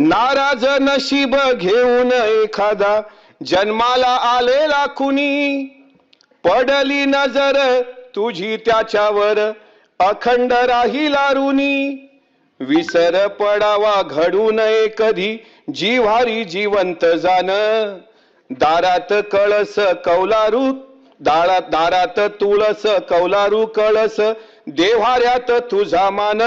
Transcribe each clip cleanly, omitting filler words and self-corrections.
नाराज नशीब घेऊन एखादा जन्माला आलेला कुणी, पडली नजर तुझी त्याच्यावर अखंड राहिला ऋणी. विसर पडावा घडू नये कधी जिव्हारी जिवंत जाण, दारात कळस कौलारू दारात तुळस कौलारू कळस देव्हाऱ्यात तुझा मान.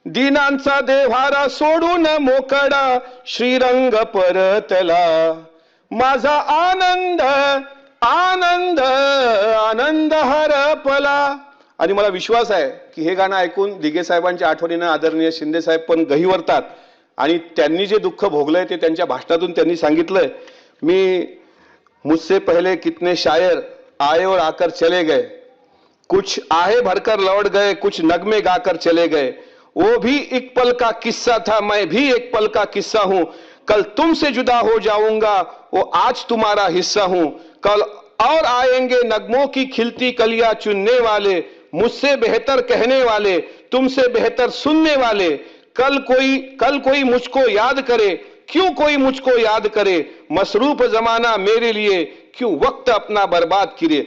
दिनांचा देव्हारा सोडून मोकळा श्रीरंग परतला, माझा आनंद आनंद आनंद हरपला. आणि मला विश्वास आहे की हे गाणं ऐकून दिघे साहेबांच्या आठवणीनं आदरणीय शिंदे साहेब पण गहिवरतात आणि त्यांनी जे दुःख भोगलंय ते त्यांच्या भाषणातून त्यांनी सांगितलंय. मी मुझसे पहले कितने शायर आए और आकर चले गए, कुछ आहे भरकर लौट गए, कुछ नगमे गाकर चले गए, वो भी एक पल का किस्सा था, मैं भी एक पल का किस्सा हूं, कल तुमसे जुदा हो जाऊंगा, वो आज तुम्हारा हिस्सा हूं, कल और आएंगे नगमों की खिलती कलियां चुनने वाले, मुझसे बेहतर कहने वाले, तुमसे बेहतर सुनने वाले, कल कोई मुझको याद करे, क्यों कोई मुझको याद करे, मसरूफ जमाना मेरे लिए क्यों वक्त अपना बर्बाद किए.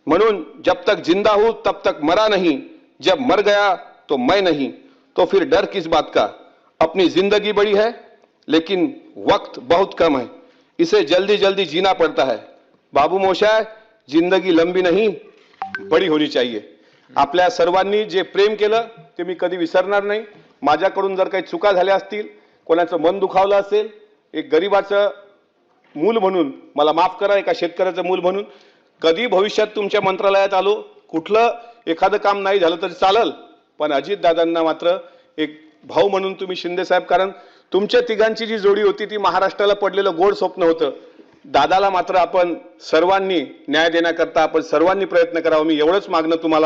म्हणून जब तक जिंदा हूं तब तक मरा नहीं, जब मर गया तो मैं नहीं, तो फिर डर किस बात का. अपनी जिंदगी बड़ी है लेकिन वक्त बहुत कम है, इसे जल्दी जल्दी जीना पड़ता है. बाबू मोशाय, जिंदगी लंबी नहीं बड़ी होनी चाहिए. आपल्या सर्वांनी जे प्रेम केलं ते मी कधी विसरणार नाही. माझ्याकडून जर काही चुका झाल्या असतील, कोणाचं मन दुखावलं असेल, एक गरीबाचं मूल म्हणून मला माफ करा, एका शेतकऱ्याचं मूल म्हणून कधी भविष्यात तुमच्या मंत्रालयात आलो, कुठलं एखादं काम नाही झालं तरी चालल, पण अजित दादांना मात्र एक भाऊ म्हणून तुम्ही शिंदे साहेब, कारण तुमच्या तिघांची जी जोडी होती ती महाराष्ट्राला पडलेलं गोड स्वप्न होतं. दादाला मात्र आपण सर्वांनी न्याय देण्याकरता आपण सर्वांनी प्रयत्न करावा. मी एवढंच मागणं तुम्हाला